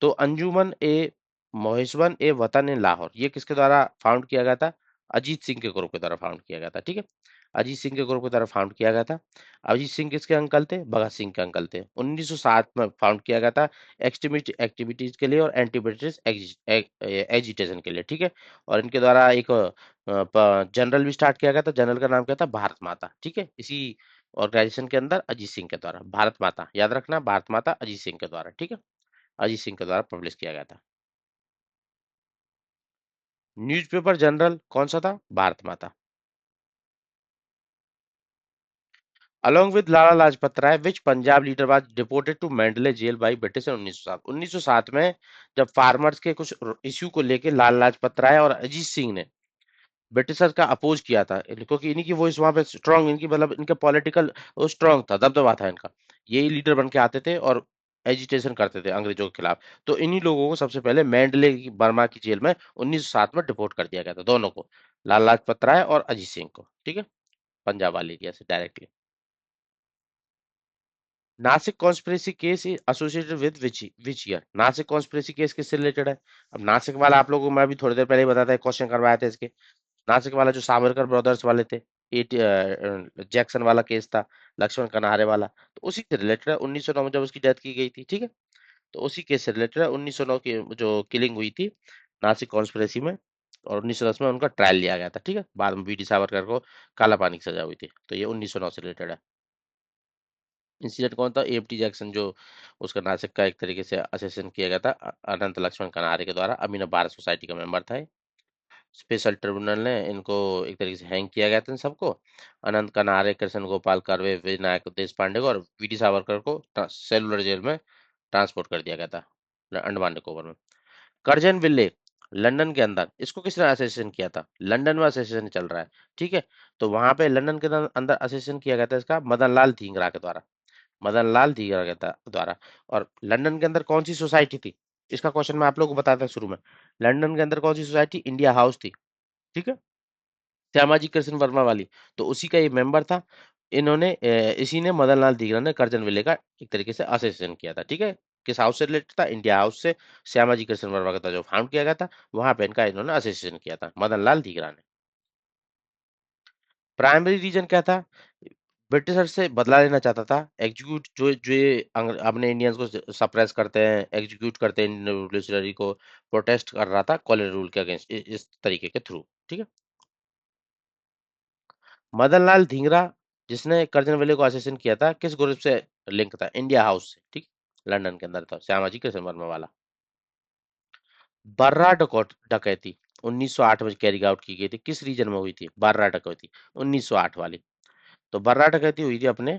S1: तो अंजुमन ए मोहिसवन ए वतन इन लाहौर, ये किसके द्वारा फाउंड किया गया था? अजीत सिंह के ग्रुप के द्वारा फाउंड किया गया था, ठीक है। अजीत सिंह के ग्रुप के द्वारा फाउंड किया गया था। अजीत सिंह किसके अंकल थे? भगत सिंह के अंकल थे। 1907 में फाउंड किया गया था, एक्सट्रीमिस्ट एक्टिविटीज के लिए और एंटी ब्रिटिश एजिटेशन के लिए, ठीक है। और इनके द्वारा एक जनरल भी स्टार्ट किया गया था, जनरल का नाम क्या था? भारत माता, ठीक है। इसी ऑर्गेनाइजेशन के अंदर अजीत सिंह के द्वारा, भारत माता याद रखना, भारत माता अजीत सिंह के द्वारा, ठीक है। अजीत सिंह के द्वारा पब्लिश किया गया था। न्यूज़पेपर जनरल कौन सा था? भारत माता। Along with Lala Lajpat Rai, which Punjab leader was deported to Mandalay jail by British in 1907? 1907 में जब फार्मर्स के कुछ इश्यू को लेके लाला लाजपत राय और अजीत सिंह ने ब्रिटिशर्स का अपोज किया था, क्योंकि इन्हीं की वॉइस वहां पे स्ट्रांग, इनकी मतलब इनका पॉलिटिकल वो स्ट्रांग था, दबदबा था इनका। यही लीडर बन के आते थे और एजिटेशन करते थे अंग्रेजों के खिलाफ। तो इन्हीं लोगों को सबसे पहले मैंडले की बर्मा की जेल में 1907 में डिपोर्ट कर दिया गया था, दोनों को, लाला लाजपत राय और अजीत सिंह को, ठीक है, पंजाब वाले एरिया से directly. Nashik conspiracy case is associated with which year? Nashik conspiracy case किससे रिलेटेड है? अब नासिक वाला आप लोगों को मैं अभी थोड़ी देर पहले ही बताया था, क्वेश्चन करवाए थे इसके। नासिक वाला जो सावरकर ब्रदर्स वाले थे, जैक्सन वाला केस था, लक्ष्मण कनारे वाला, तो उसी से रिलेटेड है। 1909 में जब उसकी डेथ की गई थी, ठीक है, तो उसी केस से रिलेटेड है। 1909 की जो किलिंग हुई थी नासिक कॉन्स्पिरेसी में, और 1910 में उनका ट्रायल लिया गया था, ठीक है। बाद में बीडी सावरकर को काला पानी की सजा हुई थी। तो ये 1909 से रिलेटेड है। इंसिडेंट कौन था? एएफटी जैक्सन, जो उसका नासिक का एक तरीके से असेसिन किया गया था अनंत लक्ष्मण कनारे के द्वारा। अमीना बार सोसाइटी का मेंबर था ये। स्पेशल ट्रिब्यूनल ने इनको एक तरीके से हैंग किया गया था इन सबको। अनंत कनारे, कृष्ण गोपाल कर्वे, विनायक देश पांडे को और वीडी सावरकर को सेलुलर जेल में ट्रांसपोर्ट कर दिया गया था, अंडमान निकोबार में। कर्जन विले, लंदन के अंदर, इसको किसने असेसिन किया था? लंदन में असेसिन चल रहा है, ठीक है। तो वहां पे लंदन के अंदर असेसिन किया गया था इसका मदन लाल धींगरा के द्वारा, मदन लाल धीरा के द्वारा। और लंदन के अंदर कौन सी सोसाइटी थी? इसका क्वेश्चन मैं आप लोगों को बताता शुरू में। लंदन के अंदर कौन सी सोसाइटी? इंडिया हाउस थी, ठीक है, श्यामाजी कृष्ण वर्मा वाली। तो उसी का ये मेंबर था। इन्होंने इसी ने, मदन लाल धीरा ने कर्जन विले का एक तरीके से असेसिन किया था, ठीक है। किस हाउस से रिलेटेड था? इंडिया हाउस से। श्यामाजी कृष्ण वर्मा का था जो फाउंड किया गया था, वहां पे इनका इन्होंने असेसिन किया था, मदन लाल धीरा ने। प्राइमरी रीजन क्या था? ब्रिटिशर से बदला लेना चाहता था, एग्जीक्यूट जो जो ये अपने इंडियंस को सप्रेस करते हैं, एग्जीक्यूट करते हैं, इंडियन रेवोल्यूशनरी को प्रोटेस्ट कर रहा था कॉलोनी रूल के अगेंस्ट, इस तरीके के थ्रू, ठीक है। मदन लाल धींगरा, जिसने करजन वेले को असेसिन किया था, किस ग्रुप से लिंक था? इंडिया हाउस से, ठीक, लंदन के अंदर था, श्यामाजी कृष्ण वर्मा वाला। बर्रा डकैती 1908 में कैरी आउट की गई थी, किस रीजन में हुई थी बर्रा डकैती? 1908 वाली। तो बर्रा डकैती हुई थी अपने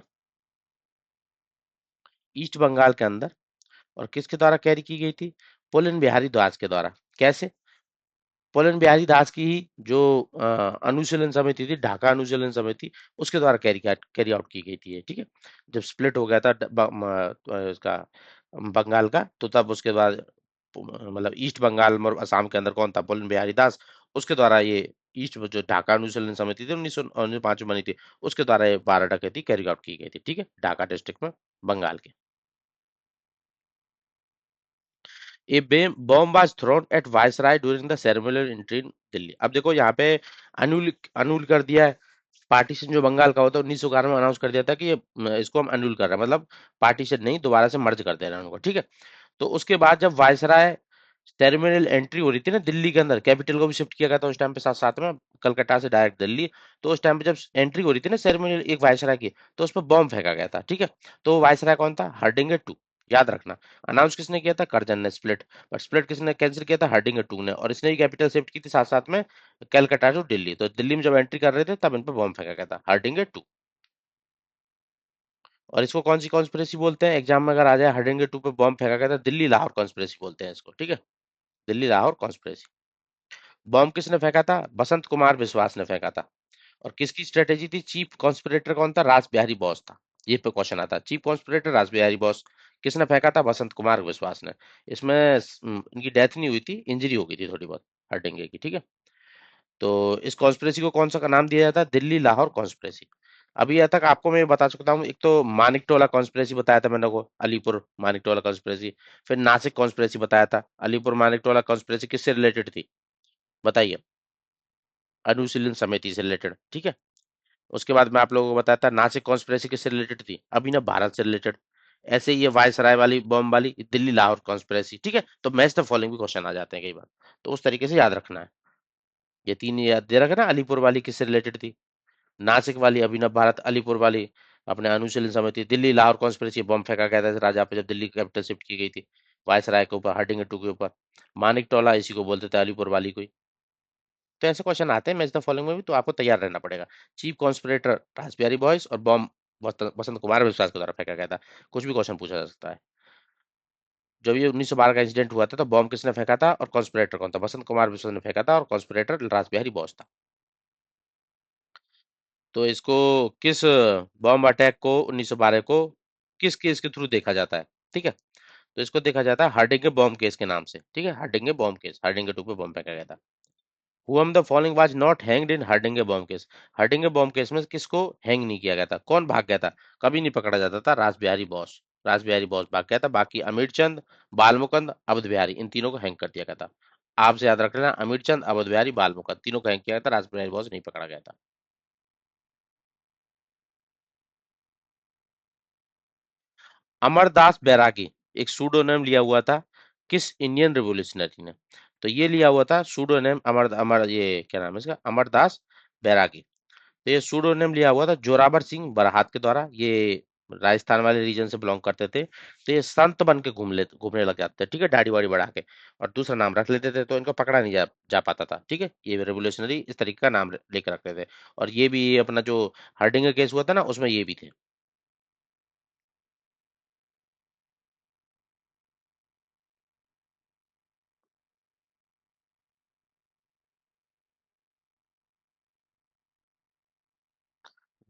S1: ईस्ट बंगाल के अंदर, और किसके द्वारा कैरी की गई थी? पुलिन बिहारी द्वास के द्वारा। कैसे? पुलन बिहारी दास की ही जो अनुशीलन समिति थी, ढाका अनुशीलन समिति, उसके द्वारा कैरी आउट की गई थी ये, ठीक है। जब स्प्लिट हो गया था इसका बंगाल का, तो तब उसके बाद मतलब ईस्ट बंगाल और असम के अंदर कौन था, पुलन बिहारी दास, उसके द्वारा ये ईस्ट जो ढाका अनुशीलन समिति थी 1905 में बनी थी, उसके द्वारा ये 12 डकैती कैरी आउट की गई थी, ठीक है, ढाका डिस्ट्रिक्ट में, बंगाल के। A bomb was thrown at viceroy during the ceremonial entry in Delhi. अब देखो यहाँ पे अनुल अनुल कर दिया है। पार्टीशन जो बंगाल का होता है 1911 में अनाउंस कर दिया था कि ये इसको हम अनुल कर रहे हैं, मतलब पार्टीशन नहीं, दोबारा से मर्ज कर दे रहे हैं उनको, ठीक है। तो उसके बाद जब वायसराय सेरेमोनियल एंट्री हो रही थी ना दिल्ली के अंदर, कैपिटल को भी शिफ्ट किया गया था उस टाइम पे साथ साथ में, कलकत्ता से डायरेक्ट दिल्ली। तो उस टाइम पे जब एंट्री हो रही थी ना सेरेमोनियल एक वायसराय की, तो उस पर बॉम्ब फेंका गया था, ठीक है। तो वो वायसराय कौन था, हर्डिंगे टू, याद रखना। अनाउंस किसने किया था, करजन ने स्प्लिट, बट स्प्लिट किसने कैंसिल किया था, हर्डिंगे टू ने, और इसने ही कैपिटल शिफ्ट की थी साथ साथ में कलकत्ता टू दिल्ली। तो दिल्ली में जब एंट्री कर रहे थे तब इन पर बॉम्ब फेंका गया था, हर्डिंगे टू। और इसको कौन सी कॉन्स्पिरेसी बोलते हैं, एग्जाम में अगर आ जाए हर्डिंगे टू पे बॉम्ब फेंका गया था, दिल्ली लाहौर कॉन्स्पिरेसी बोलते हैं इसको, ठीक है, दिल्ली लाहौर कॉन्स्पिरेसी। बॉम्ब किसने फेंका था, बसंत कुमार विश्वास ने फेंका था। और किसकी स्ट्रेटेजी थी, चीफ कॉन्स्पिरेटर कौन था, रास बिहारी बोस था। ये पे क्वेश्चन आता है, चीफ कॉन्स्पिरेटर रास बिहारी बोस। किसने फेंका था, बसंत कुमार विश्वास ने। इसमें इनकी डेथ नहीं हुई थी, इंजरी हो गई थी थोड़ी बहुत, हर्डिंगे की, ठीक है। तो इस कॉन्स्पिरेसी को कौन सा का नाम दिया जाता है, दिल्ली लाहौर कॉन्स्पिरेसी। अभी यहाँ तक आपको मैं बता सकता हूँ, एक तो मानिक टोला कॉन्स्पिरेसी बताया था मैंने को, अलीपुर मानिक टोला कॉन्स्पिरेसी। फिर नासिक कॉन्स्पिरेसी बताया था। अलीपुर मानिक टोला कॉन्स्पिरेसी किससे रिलेटेड थी, बताइए, अनुशीलन समिति से रिलेटेड, ठीक है। उसके बाद मैं आप लोगों को बताया था नासिक कॉन्स्पिरेसी किससे रिलेटेड थी, अभी ना भारत से रिलेटेड। ऐसे ही ये वायसराय वाली बॉम्ब वाली दिल्ली लाहौर कॉन्स्पिरेसी, ठीक है। तो मैच द फॉलोइंग भी क्वेश्चन आ जाते हैं कई बार, तो उस तरीके से याद रखना है। ये तीन याद दे रखा ना, अलीपुर वाली किससे रिलेटेड थी, नासिक वाली अभिनव भारत, अलीपुर वाली अपने अनुशीलन समिति, दिल्ली लाहौर कॉन्स्पिरेसी बम फेंका गया था राजा पे जब दिल्ली कैपिटल शिफ्ट की गई थी वायसराय के ऊपर, हर्डिंग टू के ऊपर। मानिक टोला इसी को बोलते थे, अलीपुर वाली को ही। तो ऐसे क्वेश्चन आते हैं मैच द फॉलोइंग में भी, तो आपको तैयार रहना पड़ेगा। चीफ कॉन्स्पिरेटर रासबिहारी बॉयस और बॉम्ब बसंत कुमार विश्वास के द्वारा फेंका गया था। कुछ भी क्वेश्चन पूछा जा सकता है। जब ये 1912 का इंसिडेंट हुआ था तो बॉम्ब किसने फेंका था और कॉन्स्पिरेटर कौन था, बसंत कुमार विश्वास ने फेंका था और कॉन्स्पिरेटर रासबिहारी बॉस था। तो इसको किस बॉम्ब अटैक को 1912 को किस केस के थ्रू देखा जाता है, ठीक है। तो इसको देखा जाता है हार्डिंगे बॉम्ब केस के नाम से, ठीक है, Hardinge bomb case, Hardinge two पे बॉम्ब फेंका गया था। Whom the following was not hanged in Hardinge bomb case. Hardinge bomb case में किसको हैंग नहीं किया गया था, कौन भाग गया था, कभी नहीं पकड़ा जाता था, रासबिहारी बॉस। रासबिहारी बॉस भाग गया था, बाकी अमीर चंद, बालमुकुंद, अवध बिहारी, इन तीनों को हैंग कर दिया गया था। आपसे याद रख लेना, अमीर चंद, अवध बिहारी, बालमुकुंद, तीनों को हैंग किया गया था, रासबिहारी बॉस नहीं पकड़ा गया था। अमरदास बैरागी एक सूडोनेम लिया हुआ था किस इंडियन रिवॉल्यूशनरी ने, तो ये लिया हुआ था सूडोनेम, अमर अमर ये क्या नाम है इसका, अमरदास बैरागी। तो ये सूडोनेम लिया हुआ था जोरावर सिंह बरहात के द्वारा। ये राजस्थान वाले रीजन से बिलोंग करते थे। तो ये संत बन के घूमने लग जाते थे, ठीक है, दाढ़ी वाड़ी बढ़ा के, और दूसरा नाम रख लेते थे, तो इनको पकड़ा नहीं जा पाता था, ठीक है। ये रेवोल्यूशनरी इस तरीके का नाम लेकर रखते थे। और ये भी अपना जो हर्डिंग केस हुआ था ना, उसमें ये भी थे।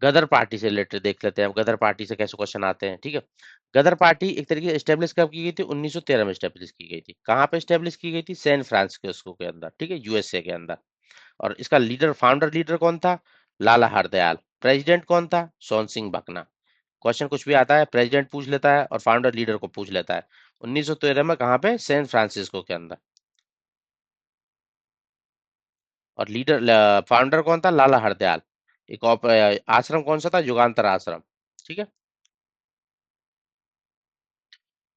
S1: गदर पार्टी से रिलेटेड देख लेते हैं, गदर पार्टी से कैसे क्वेश्चन आते हैं, ठीक है। गदर पार्टी एक तरीके से स्टेब्लिश कब की गई थी, 1913 में स्टेब्लिश की गई थी। कहाँ पे स्टेब्लिश की गई थी, सैन फ्रांसिस्को के अंदर, ठीक है, यूएसए के अंदर। और इसका लीडर, फाउंडर लीडर कौन था, लाला हरदयाल। प्रेसिडेंट कौन था, सोन सिंह बकना। क्वेश्चन कुछ भी आता है, प्रेसिडेंट पूछ लेता है और फाउंडर लीडर को पूछ लेता है। 1913 में कहाँ पे, सैन फ्रांसिस्को के अंदर। और लीडर, फाउंडर कौन था, लाला हरदयाल। एक आश्रम कौन सा था, युगांतर आश्रम, ठीक है।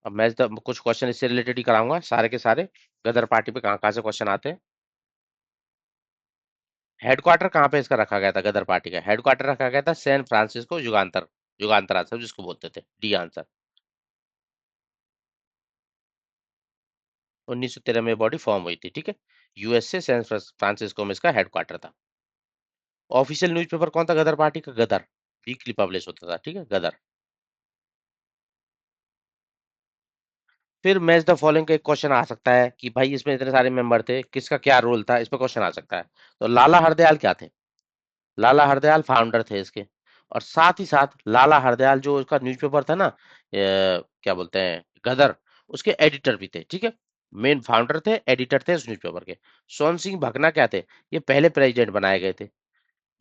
S1: अब मैं तो कुछ क्वेश्चन इससे रिलेटेड ही कराऊंगा सारे के सारे। गदर पार्टी पे कहाँ कहाँ से क्वेश्चन आते हैं। हेडक्वार्टर कहाँ पे इसका रखा गया था, गदर पार्टी का हेडक्वार्टर रखा गया था सैन फ्रांसिस्को युगांतर, युगांतर आश्रम जिसको बोलते थे, डी आंसर। 1913 में बॉडी फॉर्म हुई थी, ठीक है। यूएसए सैन फ्रांसिस्को में इसका हेडक्वार्टर था। ऑफिशियल न्यूज़पेपर कौन था गदर पार्टी का, गदर, वीकली पब्लिश होता था, ठीक है, गदर। फिर मैच द फॉलोइंग का एक क्वेश्चन आ सकता है कि भाई इसमें इतने सारे मेंबर थे, किसका क्या रोल था, इस पर क्वेश्चन आ सकता है। तो लाला हरदयाल क्या थे? लाला हरदयाल फाउंडर थे इसके, और साथ ही साथ लाला हरदयाल जो उसका न्यूज़पेपर था ना, क्या बोलते हैं, गदर, उसके एडिटर भी थे, ठीक है। मेन फाउंडर थे, एडिटर थे उस न्यूज़पेपर के। सोन सिंह भगना क्या थे? ये पहले प्रेसिडेंट बनाए गए थे,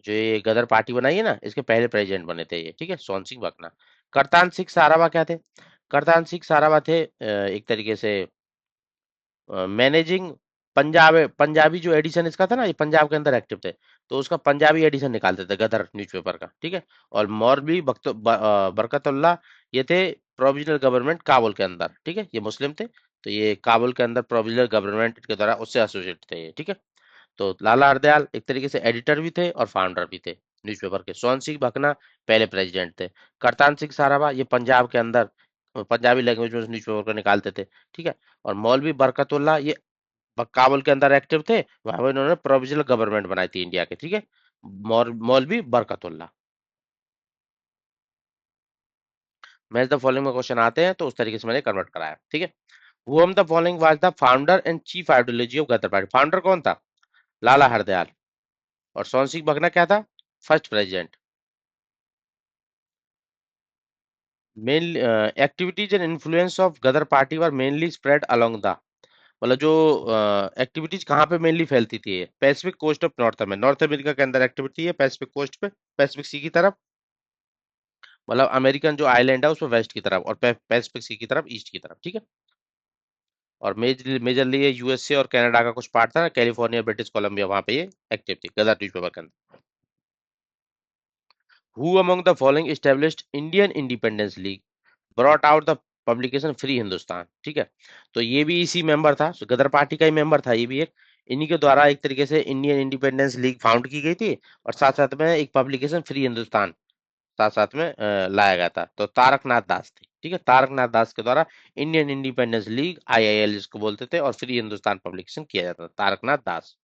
S1: जो ये गदर पार्टी बनाई है ना, इसके पहले प्रेसिडेंट बने थे ये, ठीक है, सोन सिंह भगना। करतान सिंह साराभा क्या थे? करतान सिंह साराभा थे एक तरीके से मैनेजिंग पंजाब, पंजाबी जो एडिशन इसका था ना, ये पंजाब के अंदर एक्टिव थे, तो उसका पंजाबी एडिशन निकालते थे गदर न्यूज़पेपर का, ठीक है। और मौलवी बरकतुल्लाह, ये थे प्रोविजनल गवर्नमेंट काबुल के अंदर, ठीक है, ये मुस्लिम थे, तो ये काबुल के अंदर प्रोविजनल गवर्नमेंट के द्वारा उससे एसोसिएट थे ये, ठीक है। तो लाला हरदयाल एक तरीके से एडिटर भी थे और फाउंडर भी थे न्यूज़पेपर के। सोहन सिंह भकना पहले प्रेसिडेंट थे। करतान सिंह सराभा ये पंजाब के अंदर पंजाबी लैंग्वेज में न्यूज़पेपर को निकालते थे, ठीक है। और मौलवी बरकतुल्लाह ये काबुल के अंदर एक्टिव थे, वहां पर इन्होंने प्रोविजनल गवर्नमेंट बनाई थी इंडिया के, ठीक है। मौलवी बरकतुल्लाह। मैच द फॉलोइंग में क्वेश्चन आते हैं, तो उस तरीके से मैंने कन्वर्ट कराया, ठीक है। Who the following was the founder and chief ideology of Ghadar party? Founder कौन था? लाला हरदयाल। और सोहन सिंह भकना क्या था? First president. Main activities and influence of Ghadar party were mainly spread along the, मतलब जो एक्टिविटीज कहाँ पे मेनली फैलती थी? पैसिफिक कोस्ट ऑफ नॉर्थ में, नॉर्थ अमेरिका के अंदर एक्टिविटी है पैसिफिक कोस्ट पे, पैसिफिक सी की तरफ, मतलब अमेरिकन जो आइलैंड है उसमें वेस्ट की तरफ, और पैसिफिक सी की तरफ ईस्ट की तरफ, ठीक है। और मेजरली ये यूएसए और कनाडा का कुछ पार्ट था ना, कैलिफोर्निया, ब्रिटिश कोलंबिया, वहां पे ये एक्टिव थी गदर न्यूज़पेपर के अंदर। Who among the following established Indian independence league brought out the publication free Hindustan? ठीक है, तो ये भी इसी मेंबर था, गदर पार्टी का ही मेंबर था ये भी एक। इन्हीं के द्वारा एक तरीके से इंडियन इंडिपेंडेंस लीग फाउंड की गई थी, और साथ साथ में एक पब्लिकेशन फ्री हिंदुस्तान साथ साथ में लाया गया था। तो तारकनाथ दास थे, ठीक है, तारकनाथ दास के द्वारा इंडियन इंडिपेंडेंस लीग, आईआईएल जिसको बोलते थे, और फ्री हिंदुस्तान पब्लिकेशन किया जाता था, तारकनाथ दास।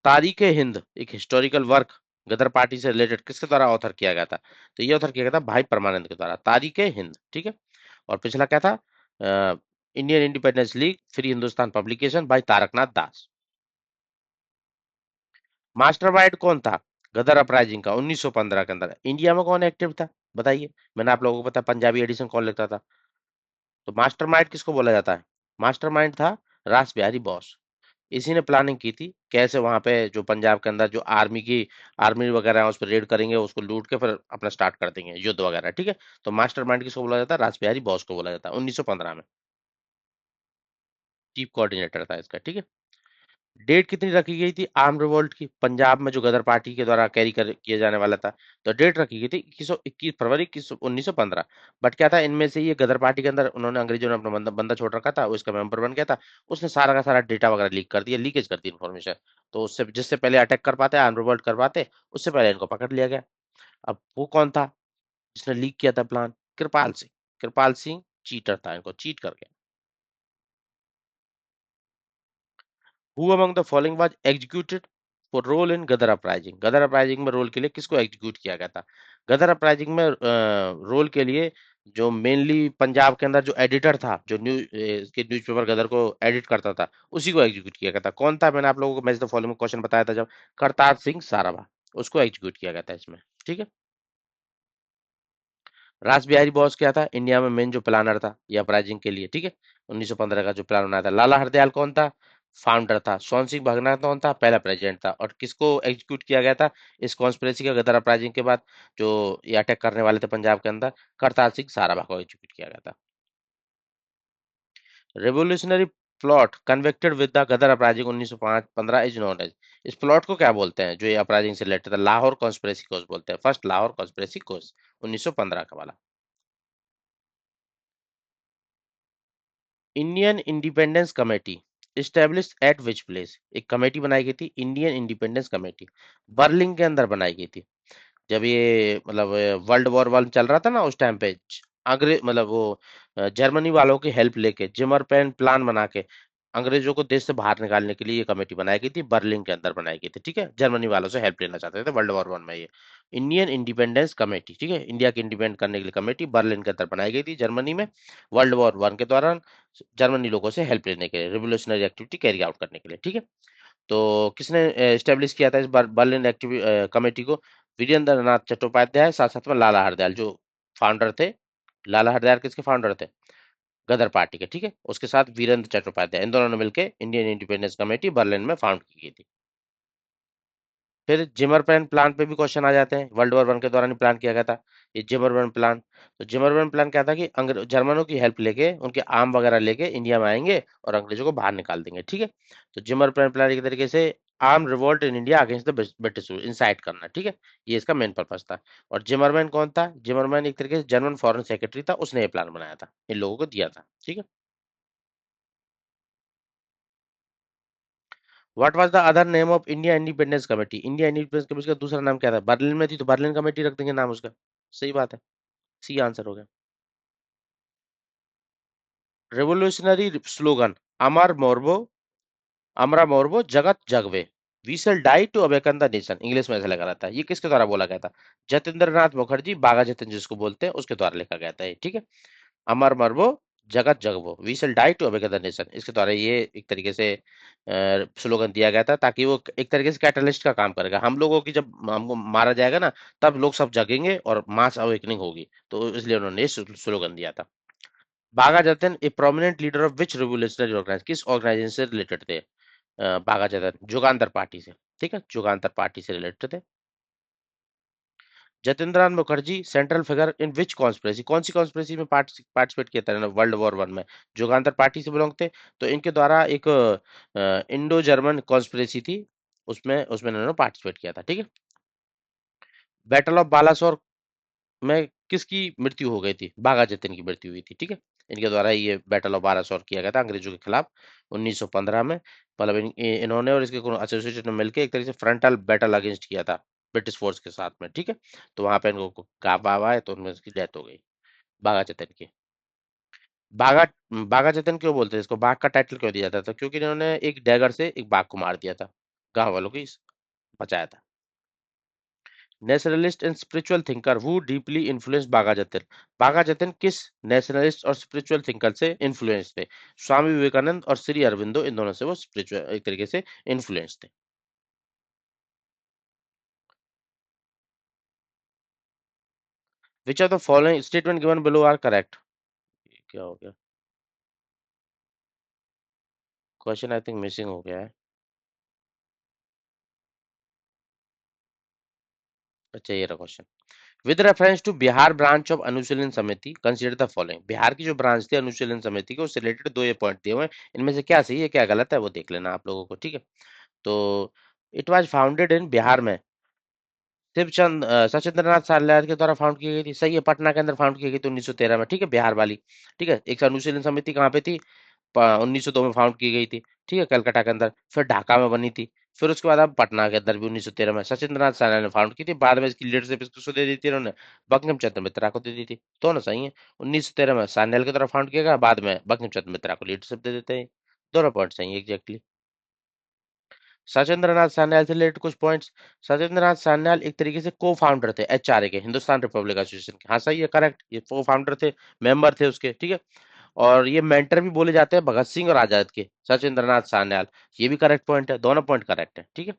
S1: तारीख हिंद एक हिस्टोरिकल वर्क गदर पार्टी से रिलेटेड किसके द्वारा ऑथर किया गया था? तो ये ऑथर किया गया था भाई परमानंद के द्वारा, तारीख हिंद, ठीक है। और पिछला क्या था? Indian independence league free Hindustan publication by Taraknath Das. Mastermind कौन था गदर अपराइजिंग का 1915 के अंदर? इंडिया में कौन एक्टिव था बताइए? मैंने आप लोगों को पता पंजाबी एडिशन कौन लिखता था? तो मास्टरमाइंड किसको बोला जाता है? मास्टरमाइंड था रास बिहारी बॉस। इसी ने प्लानिंग की थी कैसे वहां पे जो पंजाब के अंदर जो आर्मी वगैरह है उस पर रेड करेंगे, उसको लूट के फिर अपना स्टार्ट कर देंगे युद्ध वगैरह, ठीक है। तो मास्टरमाइंड किसको बोला जाता है? रास बिहारी बॉस को बोला जाता है 1915 में। चीफ कोऑर्डिनेटर था इसका, ठीक है। डेट कितनी रखी गई थी आर्म रिवोल्ट की पंजाब में जो गदर पार्टी के द्वारा किया जाने वाला था? तो डेट रखी गई थी 21 फरवरी 1915। बट क्या था इनमें से, ये गदर पार्टी के अंदर उन्होंने, अंग्रेजों ने अपना बंदा बंदा छोड़ रखा था, वो इसका मेंबर बन गया था। उसने सारा का सारा डेटा वगैरह लीक कर दिया, लीकेज कर दी इन्फॉर्मेशन। तो उससे जिससे पहले अटैक कर पाते, आर्म रिवोल्ट कर पाते, उससे पहले इनको पकड़ लिया गया। अब वो कौन था जिसने लीक किया था प्लान? कृपाल सिंह। कृपाल सिंह चीटर था, इनको चीट कर गया। Who among the following was executed for role in Ghadar uprising? Ghadar uprising में रोल के लिए किसको एग्जीक्यूट किया गया था? गदर अपराइजिंग में रोल के लिए जो मेनली पंजाब के अंदर जो एडिटर था, जो के न्यूज़पेपर गदर को एडिट करता था, उसी को एग्जीक्यूट किया गया था। कौन था? मैंने आप लोगों को मैच द फॉलोइंग क्वेश्चन बताया था जब, करतार सिंह साराभा, उसको एग्जीक्यूट किया गया था इसमें, ठीक है। रास बिहारी बोस क्या था इंडिया में मेन जो प्लानर था ये अपराइजिंग के लिए, ठीक है, 1915 का जो प्लान बनाया था। लाला हरदयाल कौन था? फाउंडर था। सोहन सिंह भगना कौन था? पहला प्रेसिडेंट था। और किसको एग्जीक्यूट किया गया था इस कॉन्स्पिरेसी का गदर अपराइजिंग के बाद, जो ये अटैक करने वाले थे पंजाब के अंदर? करतार सिंह साराभा को एग्जीक्यूट किया गया था। Revolutionary plot connected with the Ghadar uprising 1915 is known as, इस प्लॉट को क्या बोलते हैं जो ये अपराइजिंग से रिलेटेड था? लाहौर कॉन्स्पिरेसी कोर्स बोलते हैं, फर्स्ट लाहौर कॉन्स्पिरेसी कोर्स 1915 का वाला। Indian independence committee establish eight which place? एक कमेटी बनाई गई थी इंडियन इंडिपेंडेंस कमेटी, बर्लिन के अंदर बनाई गई थी। जब ये मतलब वर्ल्ड वॉर वन चल रहा था ना उस टाइम पे, अंग्रेज मतलब वो जर्मनी वालों की हेल्प लेके जिमर पेन प्लान बना के अंग्रेजों को देश से बाहर निकालने के लिए ये कमेटी बनाई गई थी, बर्लिन के अंदर बनाई गई थी, ठीक है। जर्मनी वालों से हेल्प लेना चाहते थे वर्ल्ड वॉर 1 में ये इंडियन इंडिपेंडेंस कमेटी, ठीक है, इंडिया के इंडिपेंडेंट करने के लिए कमेटी बर्लिन के अंदर बनाई गई थी जर्मनी में, वर्ल्ड वॉर 1 के दौरान जर्मनी लोगों से हेल्प लेने के लिए, रिवोल्यूशनरी एक्टिविटी कैरी आउट करने के लिए, ठीक है। तो किसने एस्टेब्लिश किया था इस बर्लिन कमेटी को? वीरेंद्र नाथ चट्टोपाध्याय, साथ साथ में लाला हरदयाल जो फाउंडर थे। लाला हरदयाल किसके फाउंडर थे? गदर पार्टी के, ठीक है। उसके साथ वीरेंद्र चट्टोपाध्याय, इन दोनों ने मिलकर इंडियन इंडिपेंडेंस कमेटी बर्लिन में फाउंड की गई थी। फिर जिमरमैन प्लान पे भी क्वेश्चन आ जाते हैं, वर्ल्ड वॉर 1 के दौरान ही प्लान किया गया था ये जिमरमैन प्लान। तो जिमरमैन प्लान क्या था कि जर्मनों की हेल्प लेके, उनके आर्म वगैरह लेके इंडिया में आएंगे और अंग्रेजों को बाहर निकाल देंगे, ठीक है। तो जिमरमैन प्लान एक तरीके से arm revolt in India against the British insight करना, ठीक है। ये इसका मेन पर्पस था। और जिमरमैन कौन था? जिमरमैन एक तरीके से जर्मन फॉरेन सेक्रेटरी था, उसने ये प्लान बनाया था, इन लोगों को दिया था, ठीक है। What was the other name of India independence committee? India independence committee का दूसरा नाम क्या था? बर्लिन में थी तो बर्लिन कमेटी रख देंगे नाम उसका। सही बात है, सी आंसर हो गया। रेवोल्यूशनरी स्लोगन, अमर मोर्बो, अमरा मोर्बो जगत जगवे, we shall die to awaken the nation, English में ऐसा लगा रहता है। ये किसके द्वारा बोला गया था? जतेंद्र नाथ मुखर्जी, बागा जतीन जिसको बोलते हैं, उसके द्वारा लिखा गया था ये, ठीक है। अमर मरबो जगत जगबो, we shall die to awaken the nation, इसके द्वारा ये एक तरीके से स्लोगन दिया गया था, ताकि वो एक तरीके से कैटलिस्ट का काम करेगा। हम लोगों की जब हमको मारा जाएगा ना, तब लोग सब जगेंगे और मास अवेकनिंग होगी, तो इसलिए उन्होंने ये स्लोगन दिया था। Bagha Jatin a prominent leader of which revolutionary organisation, किस ऑर्गेनाइजेशन से रिलेटेड थे? बागा जतन जुगांतर पार्टी से, ठीक है, जुगांतर पार्टी से रिलेटेड थे। Jatendra Mukherjee central figure in which conspiracy, कौन सी कॉन्स्पिरेसी में पार्टिसिपेट किया था वर्ल्ड वॉर 1 में? जुगांतर पार्टी से बिलोंग थे। तो इनके द्वारा एक इंडो जर्मन कॉन्स्पिरेसी थी, उसमें उसमें इन्होंने पार्टिसिपेट किया था, ठीक है। बैटल ऑफ बालासोर में किसकी मृत्यु हो गई थी? बाघा जतीन की मृत्यु हुई थी, ठीक है। इनके द्वारा ये बैटल ऑफ बालासोर किया गया था अंग्रेजों के खिलाफ 1915 में। मतलब इन्होंने और इसके एसोसिएशन में मिलकर एक तरीके से फ्रंटल बैटल अगेंस्ट किया था ब्रिटिश फोर्स के साथ में, ठीक है। तो वहां पे इनको काबा आए तो उनमें इसकी डेथ हो गई, बाघा जतीन की। बाघा बाघा जतीन क्यों बोलते हैं इसको, बाघ का टाइटल क्यों दिया जाता था? क्योंकि इन्होंने एक डैगर से एक बाघ को मार दिया था, गांव वालों की बचाया था। Nationalist and spiritual thinker who deeply influence Bagha Jatin, Bagha Jatin किस नेशनलिस्ट और स्पिरिचुअल थिंकर से इन्फ्लुएंस थे? स्वामी विवेकानंद और श्री अरविंदो, इन दोनों से वो स्पिरिचुअल एक तरीके से इन्फ्लुएंस थे। Which are the following statement given below are correct? क्या हो गया? क्वेश्चन आई थिंक मिसिंग हो गया है। अच्छा ये रहा question. With reference to Bihar branch of Anushilan Samiti consider the following, Bihar की जो ब्रांच थी अनुशीलन समिति की, उससे रिलेटेड दो ये पॉइंट दिए हुए हैं, इनमें से क्या सही है क्या गलत है वो देख लेना आप लोगों को, ठीक है। तो it was founded in Bihar में शिवचंद सचिंद्रनाथ साल्यार के द्वारा फाउंड की गई थी, सही है, पटना के अंदर फाउंड की गई थी 1913 में, ठीक है, बिहार वाली, ठीक है। एक अनुशीलन समिति कहाँ पे थी? 1902 में फाउंड की गई थी, ठीक है, कलकत्ता के अंदर। फिर ढाका में बनी थी। फिर उसके बाद अब पटना के अंदर भी 1913 में सचिंद्रनाथ सान्याल ने फाउंड की थी। बाद में इसकी लीडरशिप इसको दे दी थी इन्होंने, बंकिम चंद्र मित्रा को दे दी थी। दोनों सही है। 1913 में सान्याल की तरफ फाउंड किया गया, बाद में बंकिम चंद्र मित्रा को लीडरशिप दे देते हैं। दोनों पॉइंट सही है एग्जैक्टली। सचिंद्रनाथ सान्याल से रिलेटेड कुछ पॉइंट्स। सचिंद्रनाथ सान्याल एक तरीके से को फाउंडर थे एचआरए के, हिंदुस्तान रिपब्लिक एसोसिएशन के, हाँ सही है करेक्ट, ये को फाउंडर थे, मेंबर थे उसके, ठीक है। और ये मेंटर भी बोले जाते हैं भगत सिंह और आजाद के, सचिंद्रनाथ सान्याल। ये भी करेक्ट पॉइंट है, दोनों पॉइंट करेक्ट है, ठीक है।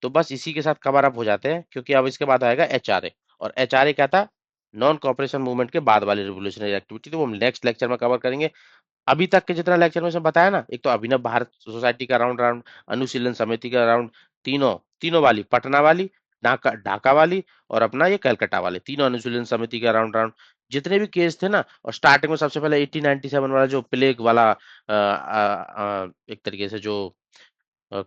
S1: तो बस इसी के साथ कवर अप हो जाते हैं, क्योंकि अब इसके बाद आएगा एचआरए। और एचआरए क्या था? नॉन कॉपरेशन मूवमेंट के बाद वाली रिवोल्यूशनरी एक्टिविटी, तो वो हम नेक्स्ट लेक्चर में कवर करेंगे। अभी तक के जितना लेक्चर में से बताया ना, एक तो अभिनव भारत सोसाइटी का राउंड राउंड, अनुशीलन समिति का राउंड, तीनों तीनों वाली, पटना वाली, ढाका ढाका वाली, और अपना ये कलकत्ता वाली, तीनों अनुशीलन समिति का राउंड राउंड, जितने भी केस थे ना। और स्टार्टिंग में सबसे पहले 1897 वाला जो प्लेग वाला एक तरीके से जो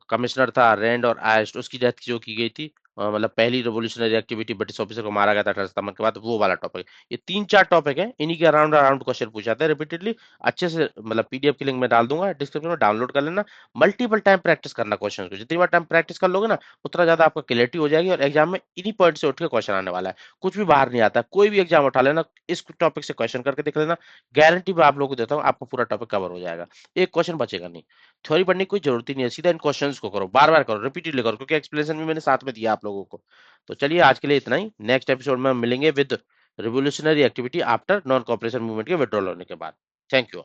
S1: कमिश्नर था रैंड और आयस्ट, उसकी डेथ जो की गई थी, मतलब पहली रिवोल्यूशनरी एक्टिविटी ब्रिटिश ऑफिसर को मारा गया था 18 सितंबर के बाद, वो वाला टॉपिक। ये 3-4 टॉपिक है, इन्हीं के अराउंड अराउंड क्वेश्चन पूछे जाते हैं रिपीटेडली। अच्छे से मतलब पीडीएफ की लिंक मैं डाल दूंगा डिस्क्रिप्शन में, डाउनलोड कर लेना। मल्टीपल टाइम प्रैक्टिस करना क्वेश्चन को, जितनी बार टाइम प्रैक्टिस कर लोगे ना उतना ज्यादा आपका क्लियरिटी हो जाएगी, और एग्जाम में इन्हीं पॉइंट से उठ के क्वेश्चन आने वाला है। कुछ भी बाहर नहीं आता, कोई भी एग्जाम उठा लेना, इस टॉपिक से क्वेश्चन करके देख लेना, गारंटी मैं आप लोगों को देता हूँ आपको पूरा टॉपिक कवर हो जाएगा, एक क्वेश्चन बचेगा नहीं। थ्योरी पढ़ने की कोई जरूरत ही नहीं है, सीधा इन क्वेश्चंस को करो, बार बार करो, रिपीटेडली करो, क्योंकि एक्सप्लेनेशन भी मैंने साथ में दिया आप लोगों को। तो चलिए आज के लिए इतना ही, नेक्स्ट एपिसोड में हम मिलेंगे with revolutionary activity after non cooperation movement के विड्रॉल होने के बाद। Thank you.